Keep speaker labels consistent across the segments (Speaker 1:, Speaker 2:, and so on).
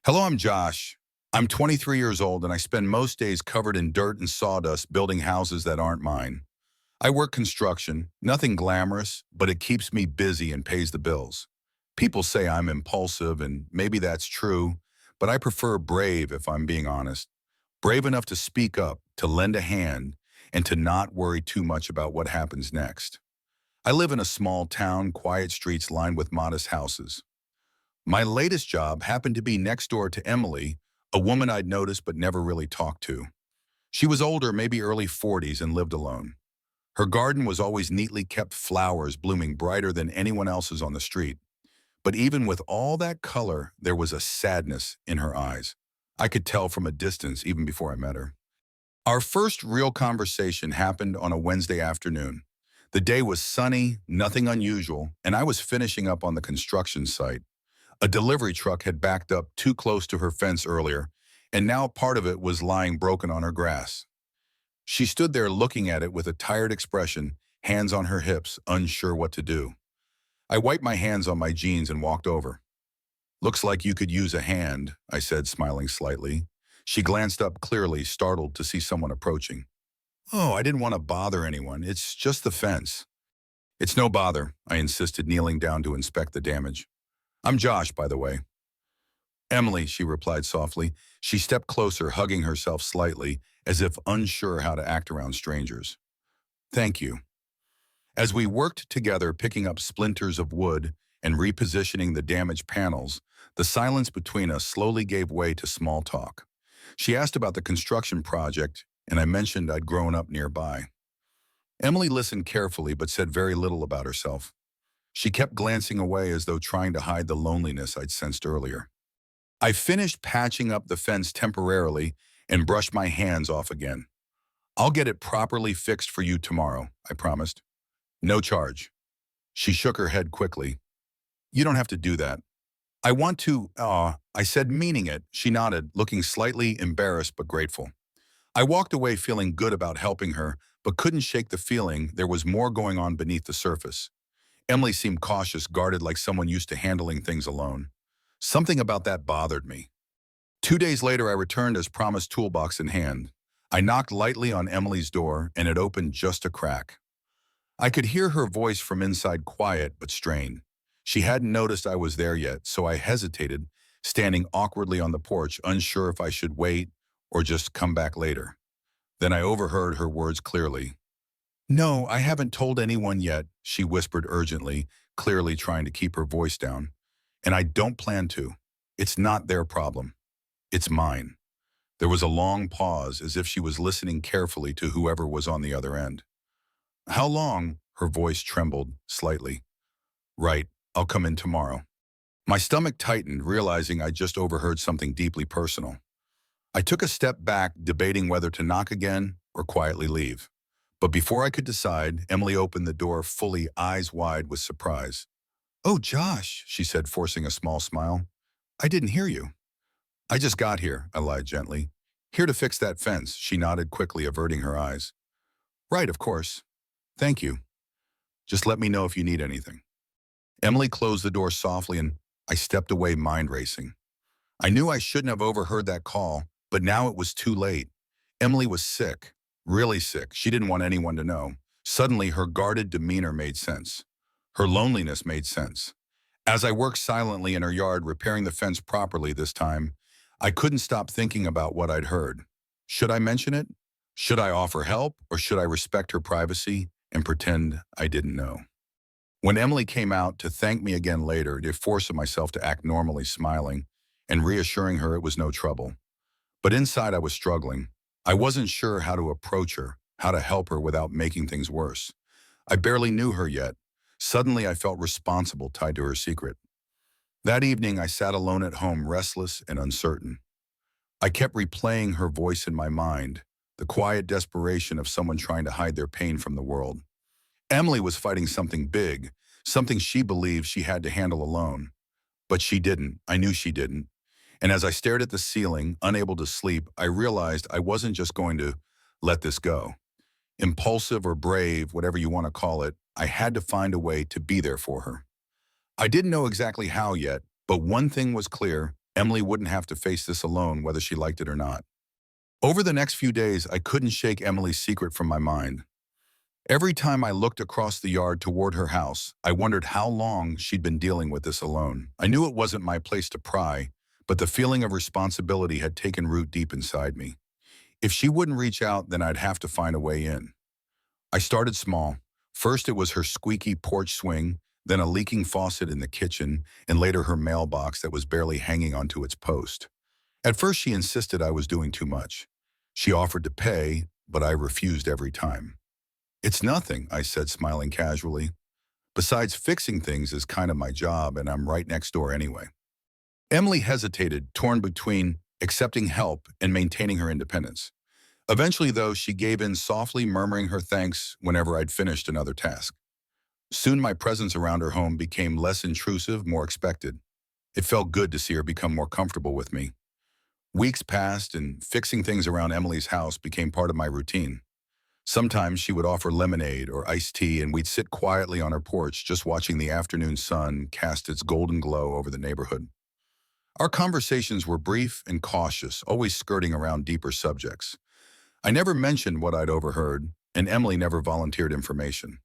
Speaker 1: Hello, I'm Josh. I'm 23 years old and I spend most days covered in dirt and sawdust building houses that aren't mine. I work construction, nothing glamorous, but it keeps me busy and pays the bills. People say I'm impulsive and maybe that's true, but I prefer brave if I'm being honest. Brave enough to speak up, to lend a hand, and to not worry too much about what happens next. I live in a small town, quiet streets lined with modest houses. My latest job happened to be next door to Emily, a woman I'd noticed but never really talked to. She was older, maybe early 40s, and lived alone. Her garden was always neatly kept flowers blooming brighter than anyone else's on the street. But even with all that color, there was a sadness in her eyes. I could tell from a distance even before I met her. Our first real conversation happened on a Wednesday afternoon. The day was sunny, nothing unusual, and I was finishing up on the construction site. A delivery truck had backed up too close to her fence earlier, and now part of it was lying broken on her grass. She stood there looking at it with a tired expression, hands on her hips, unsure what to do. I wiped my hands on my jeans and walked over. "Looks like you could use a hand," I said, smiling slightly. She glanced up clearly, startled to see someone approaching. "Oh, I didn't want to bother anyone. It's just the fence." "It's no bother," I insisted, kneeling down to inspect the damage. "I'm Josh, by the way." "Emily," she replied softly. She stepped closer, hugging herself slightly, as if unsure how to act around strangers. "Thank you." As we worked together picking up splinters of wood and repositioning the damaged panels, the silence between us slowly gave way to small talk. She asked about the construction project, and I mentioned I'd grown up nearby. Emily listened carefully but said very little about herself. She kept glancing away as though trying to hide the loneliness I'd sensed earlier. I finished patching up the fence temporarily and brushed my hands off again. "I'll get it properly fixed for you tomorrow," I promised. "No charge." She shook her head quickly. "You don't have to do that." "I want to, I said, meaning it." She nodded, looking slightly embarrassed but grateful. I walked away feeling good about helping her, but couldn't shake the feeling there was more going on beneath the surface. Emily seemed cautious, guarded like someone used to handling things alone. Something about that bothered me. 2 days later, I returned as promised, toolbox in hand. I knocked lightly on Emily's door, and it opened just a crack. I could hear her voice from inside, quiet but strained. She hadn't noticed I was there yet, so I hesitated, standing awkwardly on the porch, unsure if I should wait or just come back later. Then I overheard her words clearly. "No, I haven't told anyone yet," she whispered urgently, clearly trying to keep her voice down. "And I don't plan to. It's not their problem. It's mine." There was a long pause, as if she was listening carefully to whoever was on the other end. "How long?" Her voice trembled slightly. "Right, I'll come in tomorrow." My stomach tightened, realizing I just overheard something deeply personal. I took a step back, debating whether to knock again or quietly leave. But before I could decide, Emily opened the door fully, eyes wide with surprise. "Oh, Josh," she said, forcing a small smile. "I didn't hear you." "I just got here," I lied gently. "Here to fix that fence." She nodded quickly, averting her eyes. "Right, of course. Thank you. Just let me know if you need anything." Emily closed the door softly and I stepped away, mind racing. I knew I shouldn't have overheard that call, but now it was too late. Emily was sick, really sick. She didn't want anyone to know. Suddenly, her guarded demeanor made sense. Her loneliness made sense. As I worked silently in her yard, repairing the fence properly this time, I couldn't stop thinking about what I'd heard. Should I mention it? Should I offer help, or should I respect her privacy and pretend I didn't know? When Emily came out to thank me again later, I forced myself to act normally, smiling and reassuring her it was no trouble. But inside I was struggling. I wasn't sure how to approach her, how to help her without making things worse. I barely knew her yet. Suddenly I felt responsible, tied to her secret. That evening I sat alone at home, restless and uncertain. I kept replaying her voice in my mind, the quiet desperation of someone trying to hide their pain from the world. Emily was fighting something big, something she believed she had to handle alone. But she didn't. I knew she didn't. And as I stared at the ceiling, unable to sleep, I realized I wasn't just going to let this go. Impulsive or brave, whatever you want to call it, I had to find a way to be there for her. I didn't know exactly how yet, but one thing was clear: Emily wouldn't have to face this alone, whether she liked it or not. Over the next few days, I couldn't shake Emily's secret from my mind. Every time I looked across the yard toward her house, I wondered how long she'd been dealing with this alone. I knew it wasn't my place to pry, but the feeling of responsibility had taken root deep inside me. If she wouldn't reach out, then I'd have to find a way in. I started small. First, it was her squeaky porch swing, then a leaking faucet in the kitchen, and later her mailbox that was barely hanging onto its post. At first, she insisted I was doing too much. She offered to pay, but I refused every time. "It's nothing," I said, smiling casually. "Besides, fixing things is kind of my job, and I'm right next door anyway." Emily hesitated, torn between accepting help and maintaining her independence. Eventually, though, she gave in softly, murmuring her thanks whenever I'd finished another task. Soon my presence around her home became less intrusive, more expected. It felt good to see her become more comfortable with me. Weeks passed, and fixing things around Emily's house became part of my routine. Sometimes she would offer lemonade or iced tea, and we'd sit quietly on her porch just watching the afternoon sun cast its golden glow over the neighborhood. Our conversations were brief and cautious, always skirting around deeper subjects. I never mentioned what I'd overheard, and Emily never volunteered information.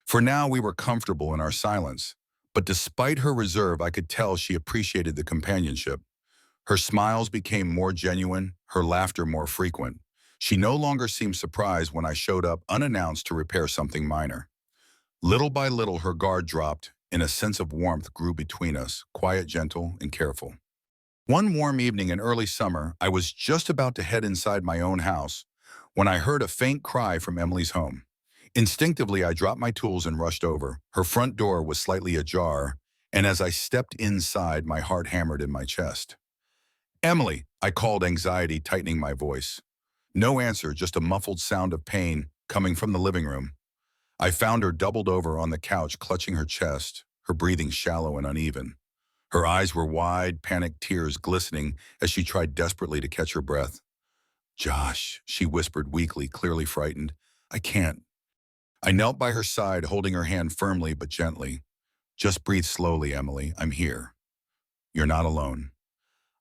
Speaker 1: For now, we were comfortable in our silence, but despite her reserve, I could tell she appreciated the companionship. Her smiles became more genuine, her laughter more frequent. She no longer seemed surprised when I showed up unannounced to repair something minor. Little by little, her guard dropped, and a sense of warmth grew between us, quiet, gentle, and careful. One warm evening in early summer, I was just about to head inside my own house when I heard a faint cry from Emily's home. Instinctively, I dropped my tools and rushed over. Her front door was slightly ajar, and as I stepped inside, my heart hammered in my chest. "Emily," I called, anxiety tightening my voice. No answer, just a muffled sound of pain coming from the living room. I found her doubled over on the couch, clutching her chest, her breathing shallow and uneven. Her eyes were wide, panicked tears glistening as she tried desperately to catch her breath. "Josh," she whispered weakly, clearly frightened. "I can't." I knelt by her side, holding her hand firmly but gently. "Just breathe slowly, Emily. I'm here. You're not alone."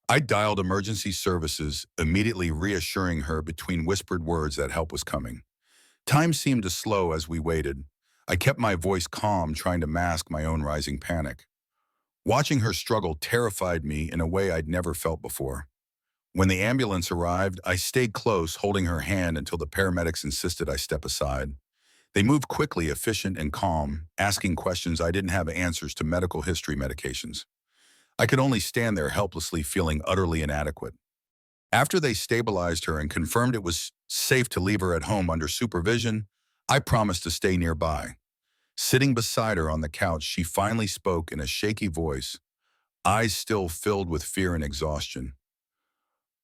Speaker 1: I dialed emergency services, immediately reassuring her between whispered words that help was coming. Time seemed to slow as we waited. I kept my voice calm, trying to mask my own rising panic. Watching her struggle terrified me in a way I'd never felt before. When the ambulance arrived, I stayed close, holding her hand until the paramedics insisted I step aside. They moved quickly, efficient and calm, asking questions I didn't have answers to, medical history, medications. I could only stand there helplessly, feeling utterly inadequate. After they stabilized her and confirmed it was safe to leave her at home under supervision, I promised to stay nearby. Sitting beside her on the couch, she finally spoke in a shaky voice, eyes still filled with fear and exhaustion.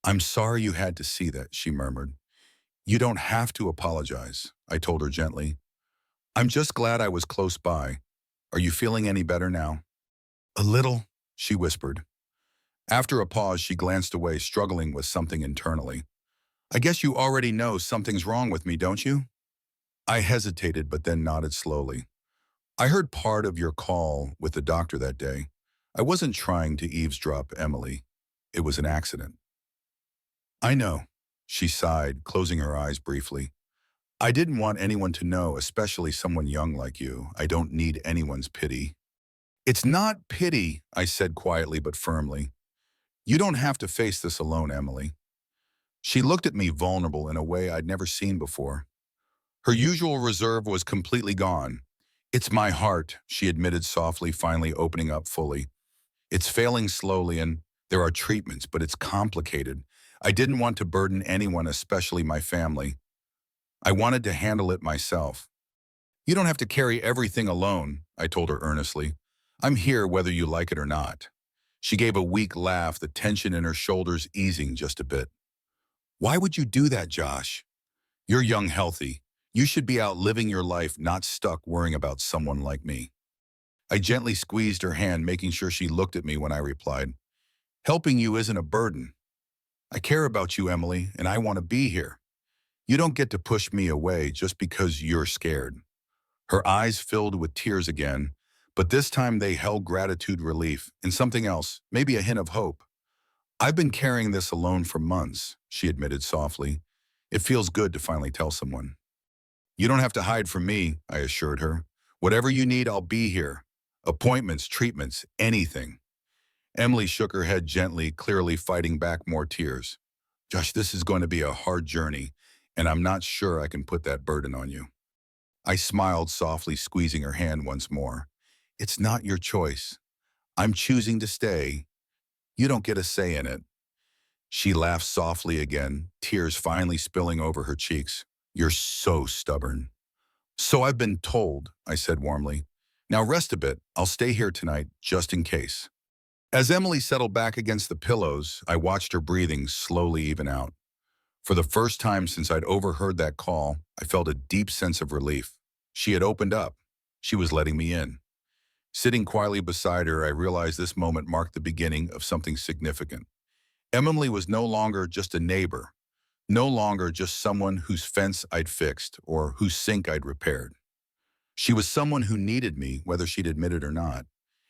Speaker 1: "I'm sorry you had to see that," she murmured. "You don't have to apologize," I told her gently. "I'm just glad I was close by. Are you feeling any better now?" "A little," she whispered. After a pause, she glanced away, struggling with something internally. "I guess you already know something's wrong with me, don't you?" I hesitated, but then nodded slowly. "I heard part of your call with the doctor that day. I wasn't trying to eavesdrop, Emily. It was an accident." "I know," she sighed, closing her eyes briefly. "I didn't want anyone to know, especially someone young like you. I don't need anyone's pity." "It's not pity," I said quietly but firmly. "You don't have to face this alone, Emily." She looked at me, vulnerable in a way I'd never seen before. Her usual reserve was completely gone. "It's my heart," she admitted softly, finally opening up fully. "It's failing slowly, and there are treatments, but it's complicated. I didn't want to burden anyone, especially my family. I wanted to handle it myself." "You don't have to carry everything alone," I told her earnestly. "I'm here whether you like it or not." She gave a weak laugh, the tension in her shoulders easing just a bit. "Why would you do that, Josh? You're young, healthy. You should be out living your life, not stuck worrying about someone like me." I gently squeezed her hand, making sure she looked at me when I replied, "Helping you isn't a burden. I care about you, Emily, and I want to be here. You don't get to push me away just because you're scared." Her eyes filled with tears again, but this time they held gratitude, relief, and something else, maybe a hint of hope. I've been carrying this alone for months, she admitted softly. It feels good to finally tell someone. You don't have to hide from me, I assured her. Whatever you need, I'll be here. Appointments, treatments, anything. Emily shook her head gently, clearly fighting back more tears. Josh, this is going to be a hard journey, and I'm not sure I can put that burden on you. I smiled softly, squeezing her hand once more. It's not your choice. I'm choosing to stay. You don't get a say in it. She laughed softly again, tears finally spilling over her cheeks. You're so stubborn. So I've been told, I said warmly. Now rest a bit. I'll stay here tonight, just in case. As Emily settled back against the pillows, I watched her breathing slowly even out. For the first time since I'd overheard that call, I felt a deep sense of relief. She had opened up. She was letting me in. Sitting quietly beside her, I realized this moment marked the beginning of something significant. Emily was no longer just a neighbor, no longer just someone whose fence I'd fixed or whose sink I'd repaired. She was someone who needed me, whether she'd admit it or not,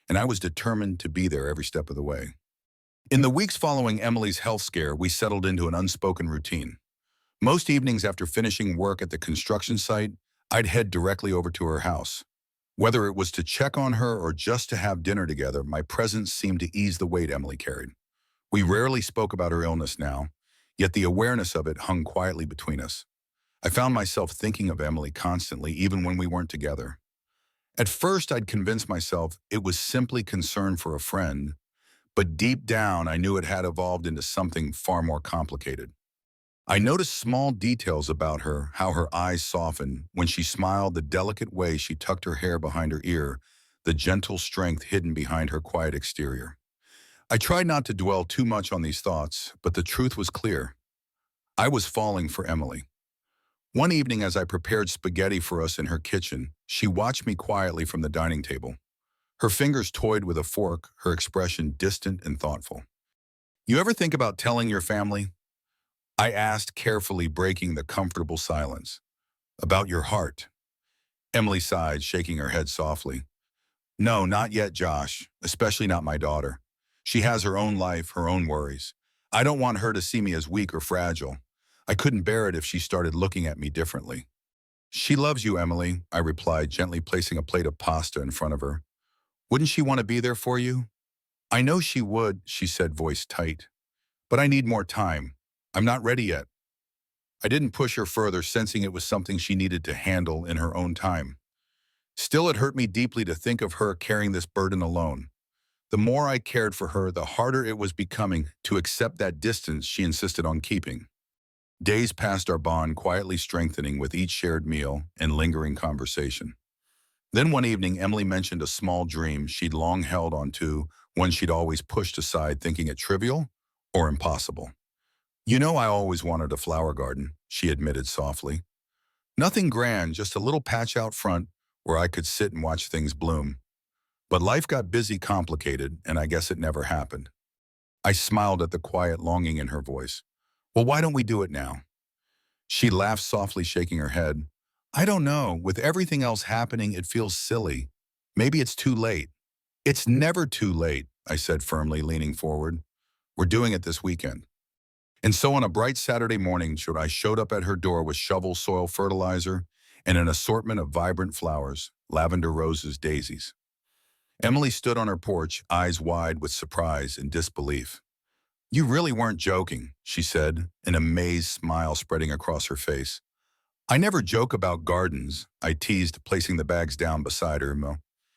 Speaker 1: and I was determined to be there every step of the way. In the weeks following Emily's health scare, we settled into an unspoken routine. Most evenings after finishing work at the construction site, I'd head directly over to her house. Whether it was to check on her or just to have dinner together, my presence seemed to ease the weight Emily carried. We rarely spoke about her illness now, yet the awareness of it hung quietly between us. I found myself thinking of Emily constantly, even when we weren't together. At first, I'd convinced myself it was simply concern for a friend, but deep down, I knew it had evolved into something far more complicated. I noticed small details about her, how her eyes softened when she smiled, the delicate way she tucked her hair behind her ear, the gentle strength hidden behind her quiet exterior. I tried not to dwell too much on these thoughts, but the truth was clear. I was falling for Emily. One evening as I prepared spaghetti for us in her kitchen, she watched me quietly from the dining table. Her fingers toyed with a fork, her expression distant and thoughtful. You ever think about telling your family? I asked, carefully breaking the comfortable silence. About your heart. Emily sighed, shaking her head softly. No, not yet, Josh, especially not my daughter. She has her own life, her own worries. I don't want her to see me as weak or fragile. I couldn't bear it if she started looking at me differently. She loves you, Emily, I replied, gently placing a plate of pasta in front of her. Wouldn't she want to be there for you? I know she would, she said, voice tight. But I need more time. I'm not ready yet. I didn't push her further, sensing it was something she needed to handle in her own time. Still, it hurt me deeply to think of her carrying this burden alone. The more I cared for her, the harder it was becoming to accept that distance she insisted on keeping. Days passed, our bond quietly strengthening with each shared meal and lingering conversation. Then one evening, Emily mentioned a small dream she'd long held onto, one she'd always pushed aside, thinking it trivial or impossible. You know, I always wanted a flower garden, she admitted softly. Nothing grand, just a little patch out front where I could sit and watch things bloom. But life got busy, complicated, and I guess it never happened. I smiled at the quiet longing in her voice. Well, why don't we do it now? She laughed softly, shaking her head. I don't know. With everything else happening, it feels silly. Maybe it's too late. It's never too late, I said firmly, leaning forward. We're doing it this weekend. And so on a bright Saturday morning, I showed up at her door with shovel soil fertilizer and an assortment of vibrant flowers, lavender, roses, daisies. Emily stood on her porch, eyes wide with surprise and disbelief. You really weren't joking, she said, an amazed smile spreading across her face. I never joke about gardens, I teased, placing the bags down beside her.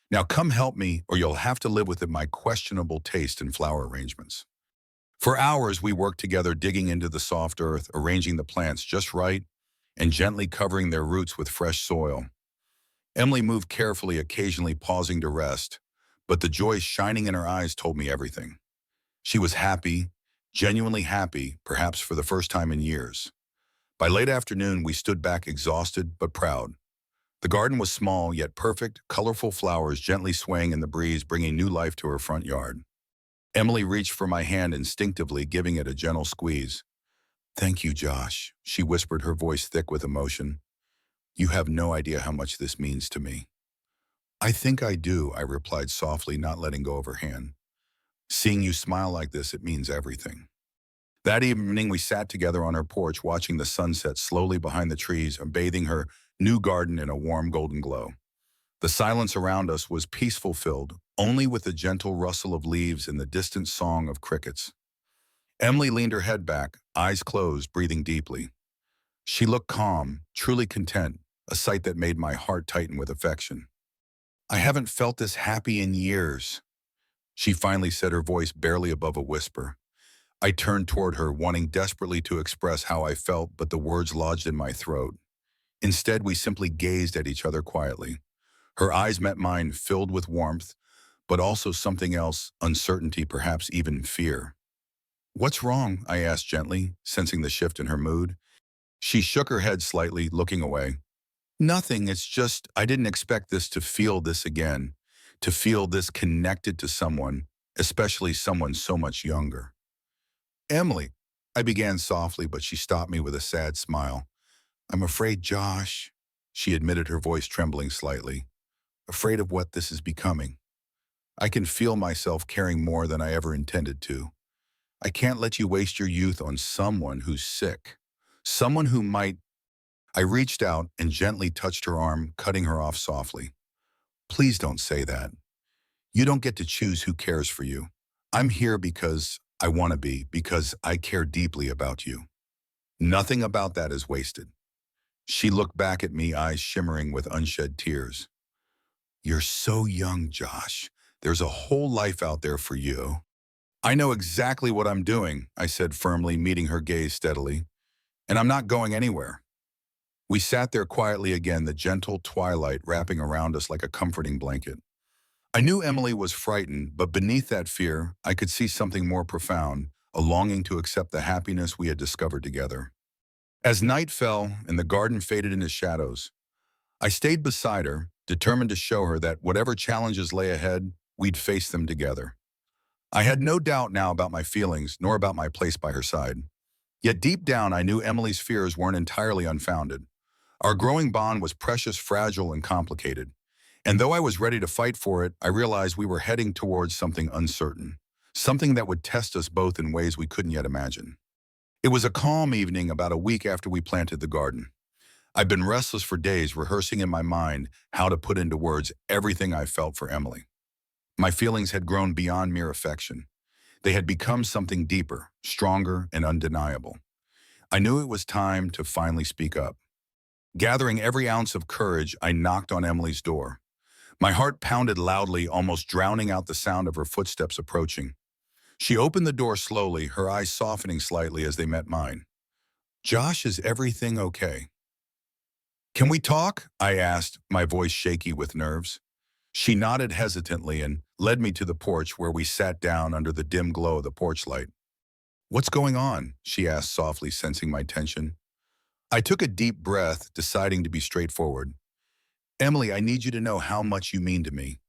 Speaker 1: Now come help me, or you'll have to live with my questionable taste in flower arrangements. For hours, we worked together, digging into the soft earth, arranging the plants just right, and gently covering their roots with fresh soil. Emily moved carefully, occasionally pausing to rest, but the joy shining in her eyes told me everything. She was happy, genuinely happy, perhaps for the first time in years. By late afternoon, we stood back exhausted but proud. The garden was small, yet perfect, colorful flowers gently swaying in the breeze, bringing new life to her front yard. Emily reached for my hand instinctively, giving it a gentle squeeze. Thank you, Josh, she whispered, her voice thick with emotion. You have no idea how much this means to me. I think I do, I replied softly, not letting go of her hand. Seeing you smile like this, it means everything. That evening, we sat together on her porch watching the sunset slowly behind the trees and bathing her new garden in a warm golden glow. The silence around us was peaceful filled, only with the gentle rustle of leaves and the distant song of crickets. Emily leaned her head back, eyes closed, breathing deeply. She looked calm, truly content, a sight that made my heart tighten with affection. I haven't felt this happy in years, she finally said, her voice barely above a whisper. I turned toward her, wanting desperately to express how I felt, but the words lodged in my throat. Instead, we simply gazed at each other quietly. Her eyes met mine, filled with warmth, but also something else, uncertainty, perhaps even fear. What's wrong? I asked gently, sensing the shift in her mood. She shook her head slightly, looking away. Nothing, it's just I didn't expect to feel this again, to feel this connected to someone, especially someone so much younger. Emily, I began softly, but she stopped me with a sad smile. I'm afraid, Josh, she admitted, her voice trembling slightly. Afraid of what this is becoming. I can feel myself caring more than I ever intended to. I can't let you waste your youth on someone who's sick. Someone who might. I reached out and gently touched her arm, cutting her off softly. Please don't say that. You don't get to choose who cares for you. I'm here because I want to be, because I care deeply about you. Nothing about that is wasted. She looked back at me, eyes shimmering with unshed tears. You're so young, Josh. There's a whole life out there for you. I know exactly what I'm doing, I said firmly, meeting her gaze steadily. And I'm not going anywhere. We sat there quietly again, the gentle twilight wrapping around us like a comforting blanket. I knew Emily was frightened, but beneath that fear, I could see something more profound, a longing to accept the happiness we had discovered together. As night fell and the garden faded into shadows, I stayed beside her, determined to show her that whatever challenges lay ahead, we'd face them together. I had no doubt now about my feelings, nor about my place by her side. Yet deep down, I knew Emily's fears weren't entirely unfounded. Our growing bond was precious, fragile, and complicated. And though I was ready to fight for it, I realized we were heading towards something uncertain, something that would test us both in ways we couldn't yet imagine. It was a calm evening about a week after we planted the garden. I'd been restless for days, rehearsing in my mind how to put into words everything I felt for Emily. My feelings had grown beyond mere affection. They had become something deeper, stronger, and undeniable. I knew it was time to finally speak up. Gathering every ounce of courage, I knocked on Emily's door. My heart pounded loudly, almost drowning out the sound of her footsteps approaching. She opened the door slowly, her eyes softening slightly as they met mine. Josh, is everything okay? Can we talk? I asked, my voice shaky with nerves. She nodded hesitantly and led me to the porch where we sat down under the dim glow of the porch light. What's going on? She asked softly, sensing my tension. I took a deep breath, deciding to be straightforward. Emily, I need you to know how much you mean to me.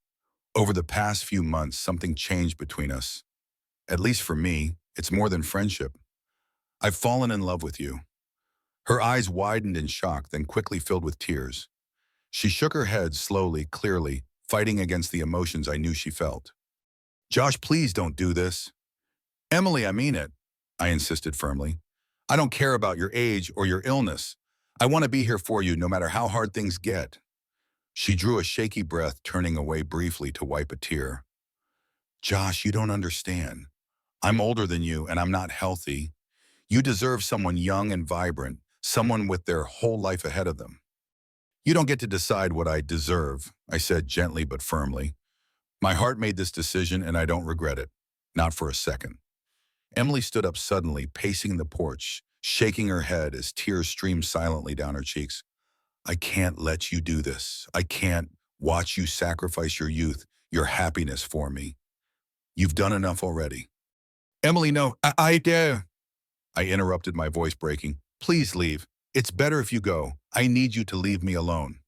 Speaker 1: Over the past few months, something changed between us. At least for me, it's more than friendship. I've fallen in love with you. Her eyes widened in shock, then quickly filled with tears. She shook her head slowly, clearly, fighting against the emotions I knew she felt. Josh, please don't do this. Emily, I mean it, I insisted firmly. I don't care about your age or your illness. I want to be here for you no matter how hard things get. She drew a shaky breath, turning away briefly to wipe a tear. Josh, you don't understand. I'm older than you and I'm not healthy. You deserve someone young and vibrant, someone with their whole life ahead of them. You don't get to decide what I deserve, I said gently but firmly. My heart made this decision and I don't regret it. Not for a second. Emily stood up suddenly, pacing the porch, shaking her head as tears streamed silently down her cheeks. I can't let you do this. I can't watch you sacrifice your youth, your happiness for me. You've done enough already. Emily, no, I dare. I interrupted, my voice breaking. Please leave. It's better if you go. I need you to leave me alone.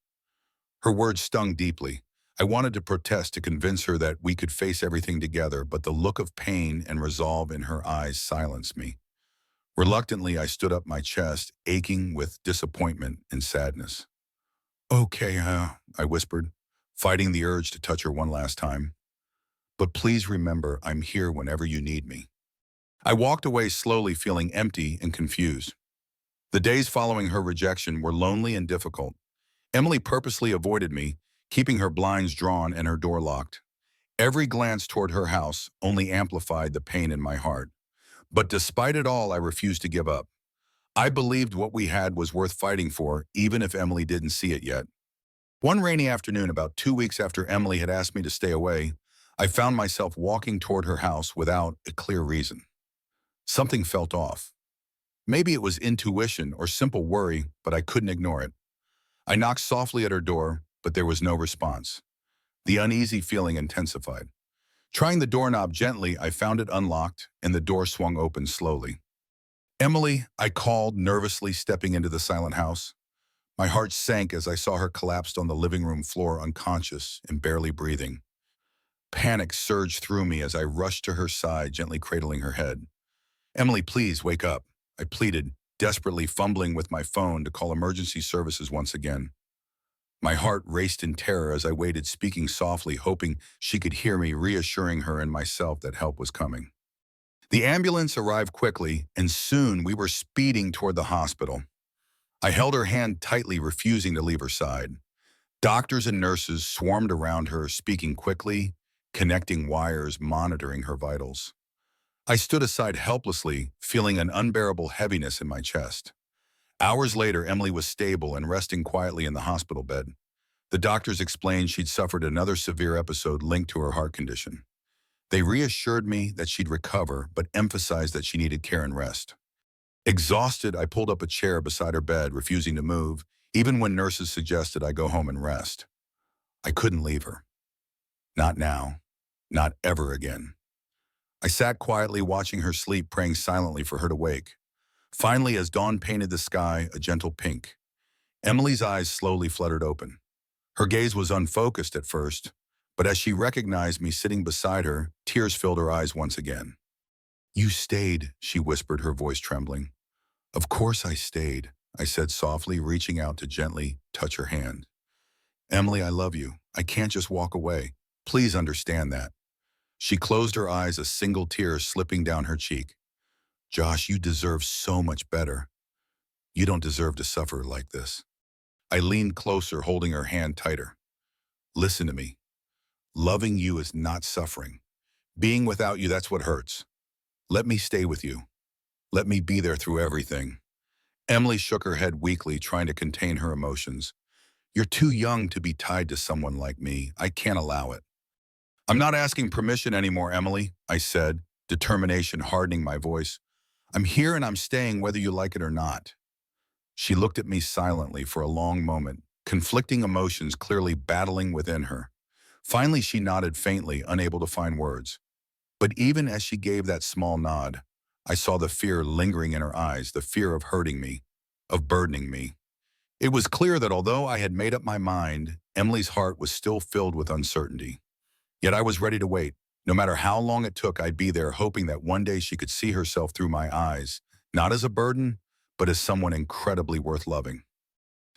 Speaker 1: Her words stung deeply. I wanted to protest, to convince her that we could face everything together, but the look of pain and resolve in her eyes silenced me. Reluctantly, I stood up, my chest aching with disappointment and sadness. Okay, I whispered, fighting the urge to touch her one last time. but please remember I'm here whenever you need me. I walked away slowly, feeling empty and confused. The days following her rejection were lonely and difficult. Emily purposely avoided me, keeping her blinds drawn and her door locked. Every glance toward her house only amplified the pain in my heart. But despite it all, I refused to give up. I believed what we had was worth fighting for, even if Emily didn't see it yet. One rainy afternoon, about 2 weeks after Emily had asked me to stay away, I found myself walking toward her house without a clear reason. Something felt off. Maybe it was intuition or simple worry, but I couldn't ignore it. I knocked softly at her door, but there was no response. The uneasy feeling intensified. Trying the doorknob gently, I found it unlocked, and the door swung open slowly. "Emily," I called, nervously stepping into the silent house. My heart sank as I saw her collapsed on the living room floor, unconscious and barely breathing. Panic surged through me as I rushed to her side, gently cradling her head. "Emily, please wake up," I pleaded, desperately fumbling with my phone to call emergency services once again. My heart raced in terror as I waited, speaking softly, hoping she could hear me, reassuring her and myself that help was coming. The ambulance arrived quickly, and soon we were speeding toward the hospital. I held her hand tightly, refusing to leave her side. Doctors and nurses swarmed around her, speaking quickly, connecting wires, monitoring her vitals. I stood aside helplessly, feeling an unbearable heaviness in my chest. Hours later, Emily was stable and resting quietly in the hospital bed. The doctors explained she'd suffered another severe episode linked to her heart condition. They reassured me that she'd recover, but emphasized that she needed care and rest. Exhausted, I pulled up a chair beside her bed, refusing to move, even when nurses suggested I go home and rest. I couldn't leave her. Not now. Not ever again. I sat quietly, watching her sleep, praying silently for her to wake. Finally, as dawn painted the sky a gentle pink, Emily's eyes slowly fluttered open. Her gaze was unfocused at first, but as she recognized me sitting beside her, tears filled her eyes once again. "You stayed," she whispered, her voice trembling. "Of course I stayed," I said softly, reaching out to gently touch her hand. "Emily, I love you. I can't just walk away. Please understand that." She closed her eyes, a single tear slipping down her cheek. "Josh, you deserve so much better. You don't deserve to suffer like this." I leaned closer, holding her hand tighter. "Listen to me. Loving you is not suffering. Being without you, that's what hurts. Let me stay with you. Let me be there through everything." Emily shook her head weakly, trying to contain her emotions. "You're too young to be tied to someone like me. I can't allow it." "I'm not asking permission anymore, Emily," I said, determination hardening my voice. "I'm here and I'm staying whether you like it or not." She looked at me silently for a long moment, conflicting emotions clearly battling within her. Finally, she nodded faintly, unable to find words. But even as she gave that small nod, I saw the fear lingering in her eyes, the fear of hurting me, of burdening me. It was clear that although I had made up my mind, Emily's heart was still filled with uncertainty. Yet I was ready to wait. No matter how long it took, I'd be there, hoping that one day she could see herself through my eyes, not as a burden, but as someone incredibly worth loving.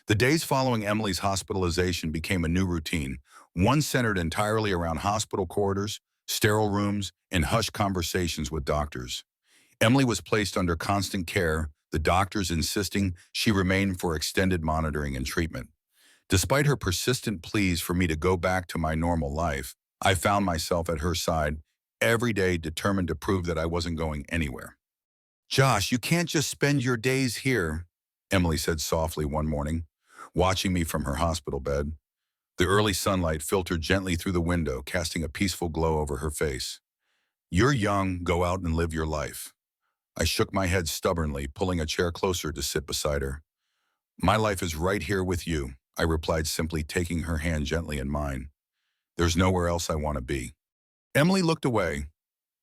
Speaker 1: The days following Emily's hospitalization became a new routine, one centered entirely around hospital corridors, sterile rooms, and hushed conversations with doctors. Emily was placed under constant care, the doctors insisting she remain for extended monitoring and treatment. Despite her persistent pleas for me to go back to my normal life, I found myself at her side every day, determined to prove that I wasn't going anywhere. "Josh, you can't just spend your days here," Emily said softly one morning, watching me from her hospital bed. The early sunlight filtered gently through the window, casting a peaceful glow over her face. "You're young, go out and live your life." I shook my head stubbornly, pulling a chair closer to sit beside her. "My life is right here with you," I replied simply, taking her hand gently in mine. "There's nowhere else I want to be." Emily looked away,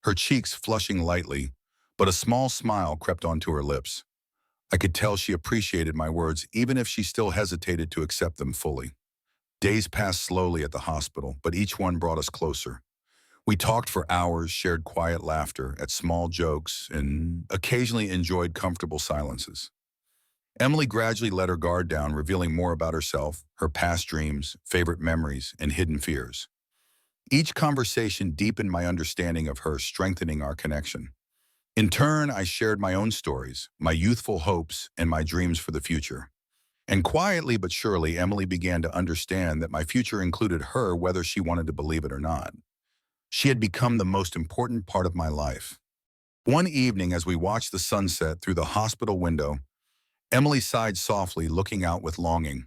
Speaker 1: her cheeks flushing lightly, but a small smile crept onto her lips. I could tell she appreciated my words, even if she still hesitated to accept them fully. Days passed slowly at the hospital, but each one brought us closer. We talked for hours, shared quiet laughter at small jokes, and occasionally enjoyed comfortable silences. Emily gradually let her guard down, revealing more about herself, her past dreams, favorite memories, and hidden fears. Each conversation deepened my understanding of her, strengthening our connection. In turn, I shared my own stories, my youthful hopes, and my dreams for the future. And quietly but surely, Emily began to understand that my future included her whether she wanted to believe it or not. She had become the most important part of my life. One evening, as we watched the sunset through the hospital window, Emily sighed softly, looking out with longing.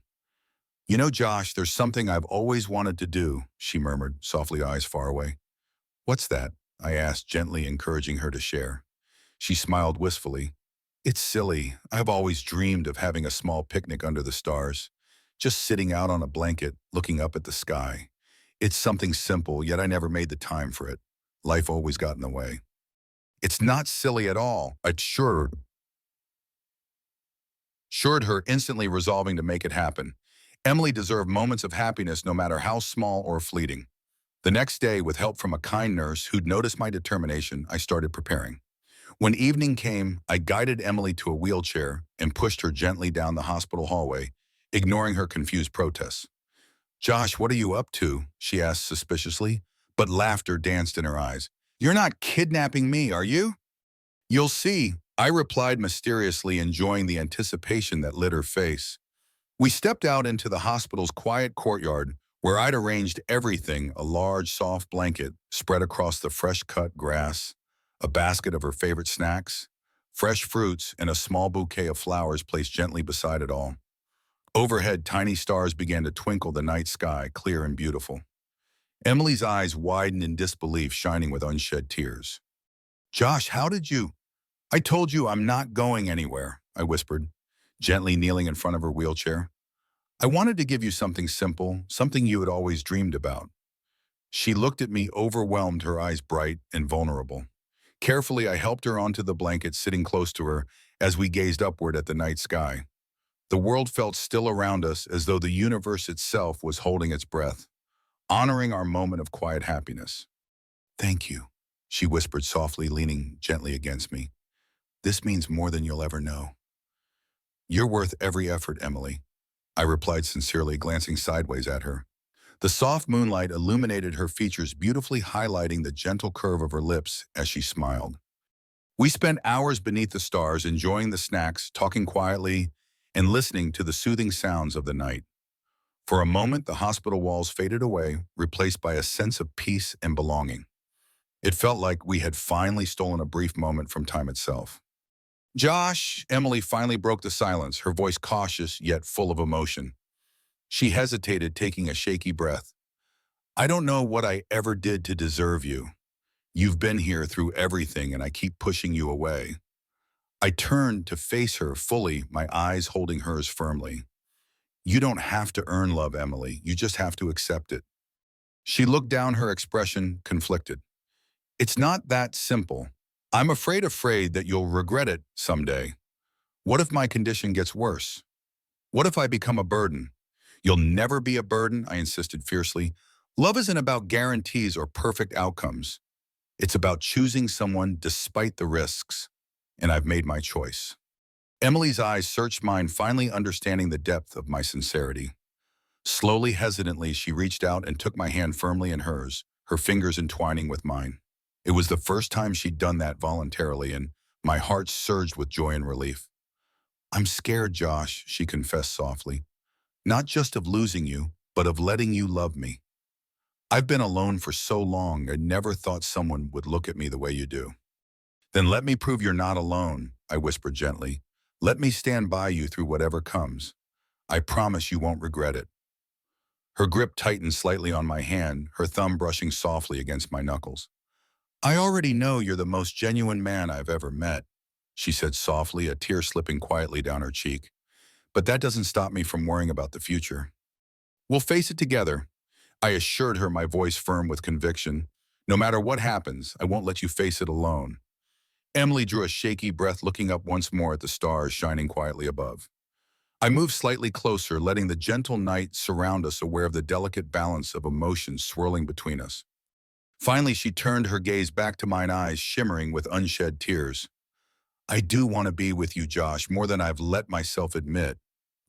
Speaker 1: You know, Josh, there's something I've always wanted to do, she murmured, softly, eyes far away. What's that? I asked, gently encouraging her to share. She smiled wistfully. It's silly. I've always dreamed of having a small picnic under the stars, just sitting out on a blanket, looking up at the sky. It's something simple, yet I never made the time for it. Life always got in the way. It's not silly at all, I assured her, instantly resolving to make it happen. Emily deserved moments of happiness no matter how small or fleeting. The next day, with help from a kind nurse who'd noticed my determination, I started preparing. When evening came, I guided Emily to a wheelchair and pushed her gently down the hospital hallway, ignoring her confused protests. Josh, what are you up to? She asked suspiciously, but laughter danced in her eyes. You're not kidnapping me, are you? You'll see, I replied mysteriously, enjoying the anticipation that lit her face. We stepped out into the hospital's quiet courtyard, where I'd arranged everything: a large, soft blanket spread across the fresh-cut grass, a basket of her favorite snacks, fresh fruits, and a small bouquet of flowers placed gently beside it all. Overhead, tiny stars began to twinkle the night sky, clear and beautiful. Emily's eyes widened in disbelief, shining with unshed tears. Josh, how did you? I told you I'm not going anywhere, I whispered, gently kneeling in front of her wheelchair. I wanted to give you something simple, something you had always dreamed about. She looked at me, overwhelmed, her eyes bright and vulnerable. Carefully, I helped her onto the blanket, sitting close to her as we gazed upward at the night sky. The world felt still around us, as though the universe itself was holding its breath, honoring our moment of quiet happiness. Thank you, she whispered softly, leaning gently against me. This means more than you'll ever know. You're worth every effort, Emily, I replied sincerely, glancing sideways at her. The soft moonlight illuminated her features, beautifully highlighting the gentle curve of her lips as she smiled. We spent hours beneath the stars, enjoying the snacks, talking quietly, and listening to the soothing sounds of the night. For a moment, the hospital walls faded away, replaced by a sense of peace and belonging. It felt like we had finally stolen a brief moment from time itself. Josh, Emily finally broke the silence, her voice cautious yet full of emotion. She hesitated, taking a shaky breath. I don't know what I ever did to deserve you. You've been here through everything, and I keep pushing you away. I turned to face her fully, my eyes holding hers firmly. You don't have to earn love, Emily. You just have to accept it. She looked down, her expression conflicted. It's not that simple. I'm afraid that you'll regret it someday. What if my condition gets worse? What if I become a burden? You'll never be a burden, I insisted fiercely. Love isn't about guarantees or perfect outcomes. It's about choosing someone despite the risks. And I've made my choice. Emily's eyes searched mine, finally understanding the depth of my sincerity. Slowly, hesitantly, she reached out and took my hand firmly in hers, her fingers entwining with mine. It was the first time she'd done that voluntarily, and my heart surged with joy and relief. I'm scared, Josh, she confessed softly. Not just of losing you, but of letting you love me. I've been alone for so long, I never thought someone would look at me the way you do. Then let me prove you're not alone, I whispered gently. Let me stand by you through whatever comes. I promise you won't regret it. Her grip tightened slightly on my hand, her thumb brushing softly against my knuckles. I already know you're the most genuine man I've ever met, she said softly, a tear slipping quietly down her cheek. But that doesn't stop me from worrying about the future. We'll face it together, I assured her, my voice firm with conviction. No matter what happens, I won't let you face it alone. Emily drew a shaky breath, looking up once more at the stars shining quietly above. I moved slightly closer, letting the gentle night surround us, aware of the delicate balance of emotions swirling between us. Finally, she turned her gaze back to mine, eyes shimmering with unshed tears. I do want to be with you, Josh, more than I've let myself admit,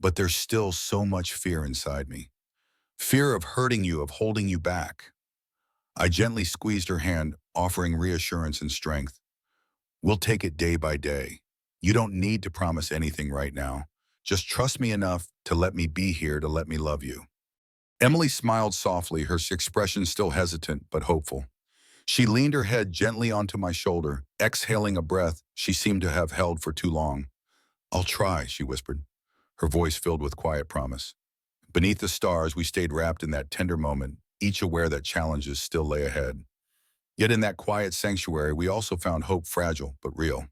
Speaker 1: but there's still so much fear inside me. Fear of hurting you, of holding you back. I gently squeezed her hand, offering reassurance and strength. We'll take it day by day. You don't need to promise anything right now. Just trust me enough to let me be here to let me love you. Emily smiled softly, her expression still hesitant but hopeful. She leaned her head gently onto my shoulder, exhaling a breath she seemed to have held for too long. I'll try, she whispered, her voice filled with quiet promise. Beneath the stars, we stayed wrapped in that tender moment, each aware that challenges still lay ahead. Yet in that quiet sanctuary, we also found hope fragile but real.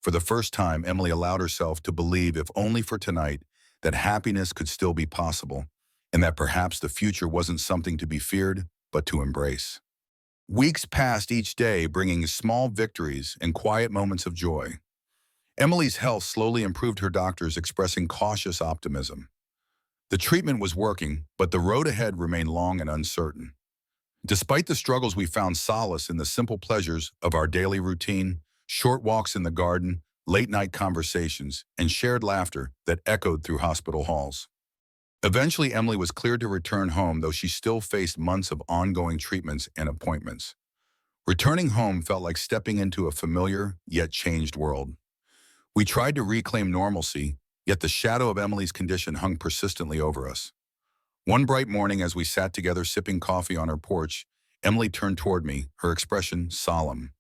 Speaker 1: For the first time, Emily allowed herself to believe, if only for tonight, that happiness could still be possible, and that perhaps the future wasn't something to be feared, but to embrace. Weeks passed each day, bringing small victories and quiet moments of joy. Emily's health slowly improved, her doctors expressing cautious optimism. The treatment was working, but the road ahead remained long and uncertain. Despite the struggles, we found solace in the simple pleasures of our daily routine, short walks in the garden, late-night conversations, and shared laughter that echoed through hospital halls. Eventually, Emily was cleared to return home, though she still faced months of ongoing treatments and appointments. Returning home felt like stepping into a familiar, yet changed world. We tried to reclaim normalcy, yet the shadow of Emily's condition hung persistently over us. One bright morning, as we sat together sipping coffee on her porch, Emily turned toward me, her expression solemn.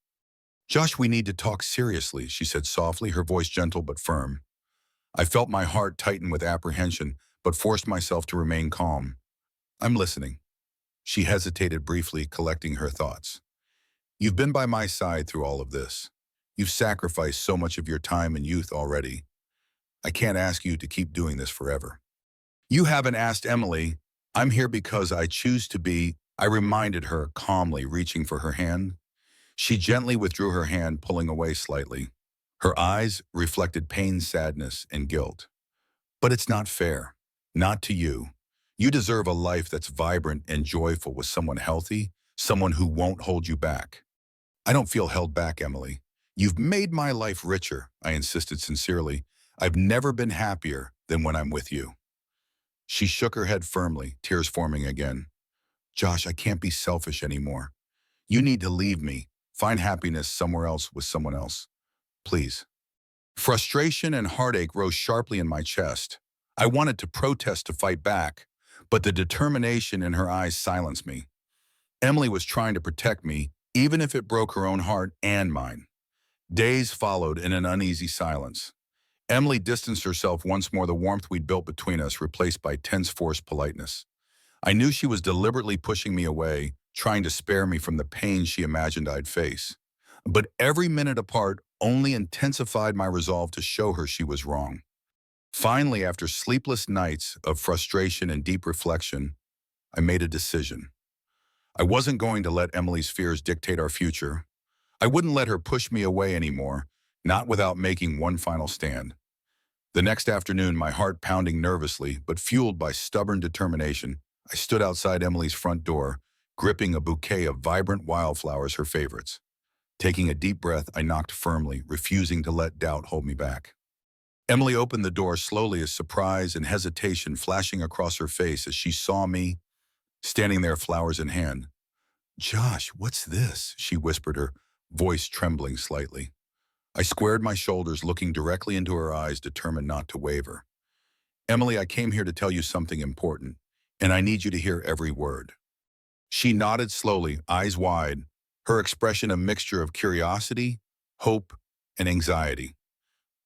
Speaker 1: Josh, we need to talk seriously, she said softly, her voice gentle but firm. I felt my heart tighten with apprehension, but forced myself to remain calm. I'm listening. She hesitated briefly, collecting her thoughts. You've been by my side through all of this. You've sacrificed so much of your time and youth already. I can't ask you to keep doing this forever. You haven't asked, Emily. I'm here because I choose to be, I reminded her calmly, reaching for her hand. She gently withdrew her hand, pulling away slightly. Her eyes reflected pain, sadness, and guilt. But it's not fair. Not to you. You deserve a life that's vibrant and joyful with someone healthy, someone who won't hold you back. I don't feel held back, Emily. You've made my life richer, I insisted sincerely. I've never been happier than when I'm with you. She shook her head firmly, tears forming again. Josh, I can't be selfish anymore. You need to leave me, find happiness somewhere else with someone else. Please. Frustration and heartache rose sharply in my chest. I wanted to protest, to fight back, but the determination in her eyes silenced me. Emily was trying to protect me, even if it broke her own heart and mine. Days followed in an uneasy silence. Emily distanced herself once more, the warmth we'd built between us replaced by tense, forced politeness. I knew she was deliberately pushing me away, trying to spare me from the pain she imagined I'd face. But every minute apart only intensified my resolve to show her she was wrong. Finally, after sleepless nights of frustration and deep reflection, I made a decision. I wasn't going to let Emily's fears dictate our future. I wouldn't let her push me away anymore, not without making one final stand. The next afternoon, my heart pounding nervously, but fueled by stubborn determination, I stood outside Emily's front door, gripping a bouquet of vibrant wildflowers, her favorites. Taking a deep breath, I knocked firmly, refusing to let doubt hold me back. Emily opened the door slowly, as surprise and hesitation flashing across her face as she saw me standing there, flowers in hand. Josh, what's this? She whispered, her voice trembling slightly. I squared my shoulders, looking directly into her eyes, determined not to waver. Emily, I came here to tell you something important, and I need you to hear every word. She nodded slowly, eyes wide, her expression a mixture of curiosity, hope, and anxiety.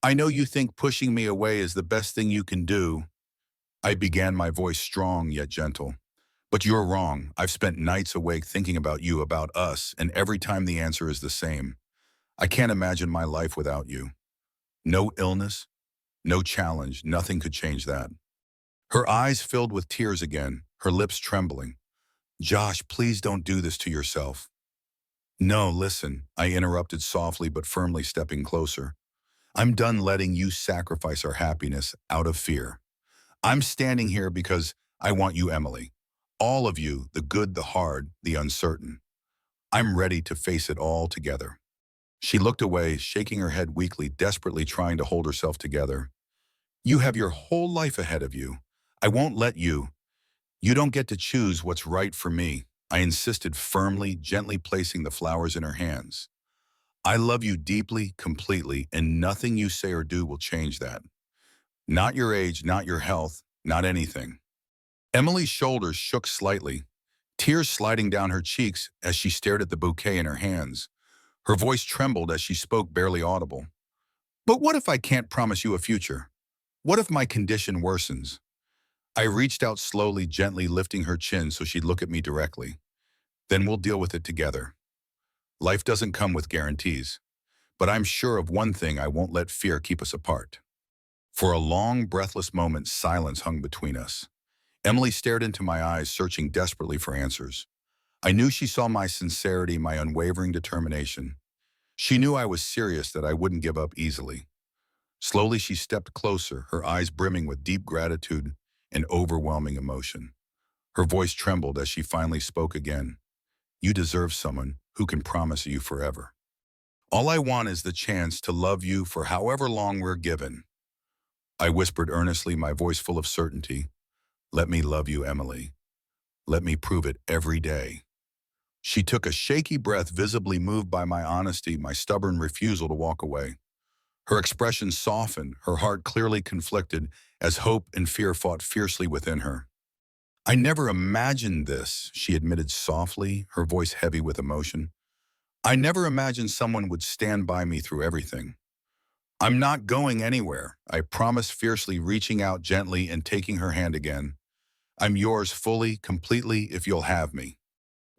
Speaker 1: I know you think pushing me away is the best thing you can do. I began, my voice strong yet gentle. But you're wrong. I've spent nights awake thinking about you, about us, and every time the answer is the same. I can't imagine my life without you. No illness, no challenge, nothing could change that. Her eyes filled with tears again, her lips trembling. Josh, please don't do this to yourself. No, listen, I interrupted softly but firmly, stepping closer. I'm done letting you sacrifice our happiness out of fear. I'm standing here because I want you, Emily. All of you, the good, the hard, the uncertain. I'm ready to face it all together. She looked away, shaking her head weakly, desperately trying to hold herself together. You have your whole life ahead of you. I won't let you. You don't get to choose what's right for me. I insisted firmly, gently placing the flowers in her hands. I love you deeply, completely, and nothing you say or do will change that. Not your age, not your health, not anything. Emily's shoulders shook slightly, tears sliding down her cheeks as she stared at the bouquet in her hands. Her voice trembled as she spoke, barely audible. But what if I can't promise you a future? What if my condition worsens? I reached out slowly, gently lifting her chin so she'd look at me directly. Then we'll deal with it together. Life doesn't come with guarantees, but I'm sure of one thing: I won't let fear keep us apart. For a long, breathless moment, silence hung between us. Emily stared into my eyes, searching desperately for answers. I knew she saw my sincerity, my unwavering determination. She knew I was serious, that I wouldn't give up easily. Slowly, she stepped closer, her eyes brimming with deep gratitude and overwhelming emotion. Her voice trembled as she finally spoke again. You deserve someone who can promise you forever. All I want is the chance to love you for however long we're given. I whispered earnestly, my voice full of certainty. Let me love you, Emily. Let me prove it every day. She took a shaky breath, visibly moved by my honesty, my stubborn refusal to walk away. Her expression softened, her heart clearly conflicted, as hope and fear fought fiercely within her. I never imagined this, she admitted softly, her voice heavy with emotion. I never imagined someone would stand by me through everything. I'm not going anywhere, I promised fiercely, reaching out gently and taking her hand again. I'm yours fully, completely, if you'll have me.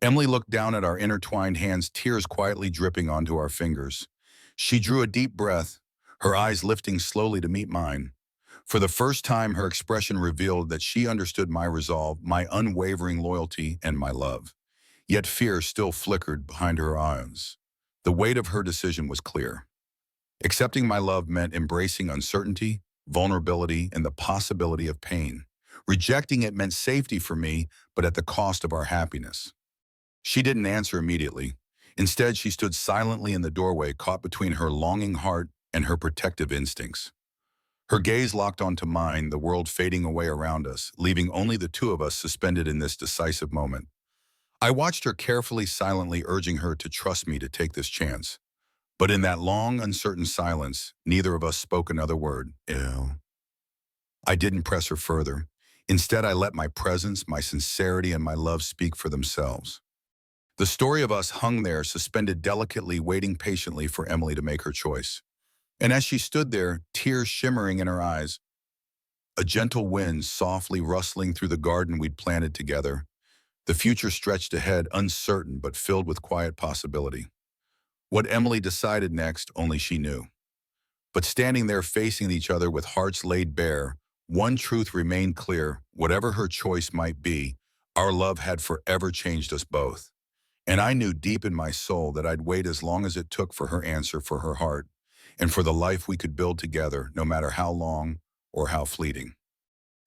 Speaker 1: Emily looked down at our intertwined hands, tears quietly dripping onto our fingers. She drew a deep breath, her eyes lifting slowly to meet mine. For the first time, her expression revealed that she understood my resolve, my unwavering loyalty, and my love. Yet fear still flickered behind her eyes. The weight of her decision was clear. Accepting my love meant embracing uncertainty, vulnerability, and the possibility of pain. Rejecting it meant safety for me, but at the cost of our happiness. She didn't answer immediately. Instead, she stood silently in the doorway, caught between her longing heart and her protective instincts. Her gaze locked onto mine, the world fading away around us, leaving only the two of us suspended in this decisive moment. I watched her carefully, silently urging her to trust me, to take this chance. But in that long, uncertain silence, neither of us spoke another word. Ew. I didn't press her further. Instead, I let my presence, my sincerity, and my love speak for themselves. The story of us hung there, suspended delicately, waiting patiently for Emily to make her choice. And as she stood there, tears shimmering in her eyes, a gentle wind softly rustling through the garden we'd planted together, the future stretched ahead, uncertain but filled with quiet possibility. What Emily decided next, only she knew. But standing there facing each other with hearts laid bare, one truth remained clear: whatever her choice might be, our love had forever changed us both. And I knew deep in my soul that I'd wait as long as it took for her answer, for her heart, and for the life we could build together, no matter how long or how fleeting.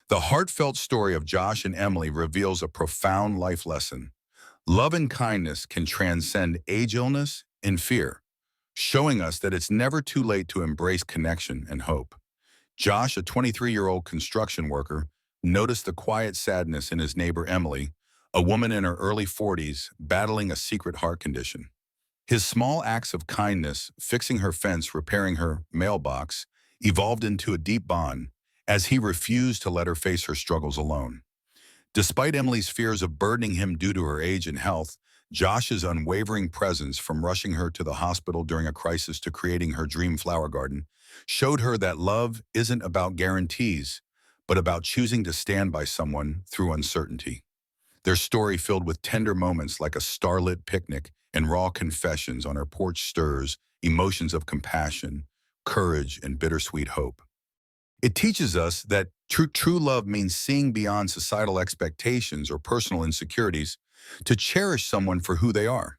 Speaker 1: The heartfelt story of Josh and Emily reveals a profound life lesson. Love and kindness can transcend age, illness, and fear, showing us that it's never too late to embrace connection and hope. Josh, a 23-year-old construction worker, noticed the quiet sadness in his neighbor Emily, a woman in her early 40s battling a secret heart condition. His small acts of kindness, fixing her fence, repairing her mailbox, evolved into a deep bond, as he refused to let her face her struggles alone. Despite Emily's fears of burdening him due to her age and health, Josh's unwavering presence, from rushing her to the hospital during a crisis to creating her dream flower garden, showed her that love isn't about guarantees, but about choosing to stand by someone through uncertainty. Their story, filled with tender moments like a starlit picnic and raw confessions on her porch, stirs emotions of compassion, courage, and bittersweet hope. It teaches us that true love means seeing beyond societal expectations or personal insecurities to cherish someone for who they are.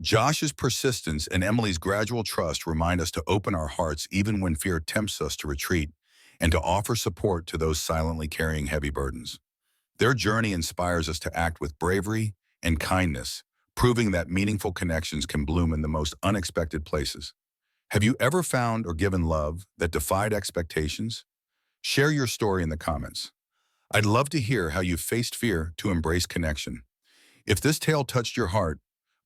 Speaker 1: Josh's persistence and Emily's gradual trust remind us to open our hearts even when fear tempts us to retreat, and to offer support to those silently carrying heavy burdens. Their journey inspires us to act with bravery and kindness, proving that meaningful connections can bloom in the most unexpected places. Have you ever found or given love that defied expectations? Share your story in the comments. I'd love to hear how you faced fear to embrace connection. If this tale touched your heart,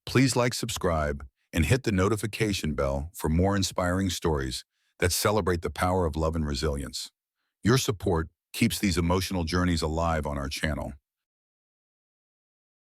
Speaker 1: please like, subscribe, and hit the notification bell for more inspiring stories that celebrate the power of love and resilience. Your support keeps these emotional journeys alive on our channel.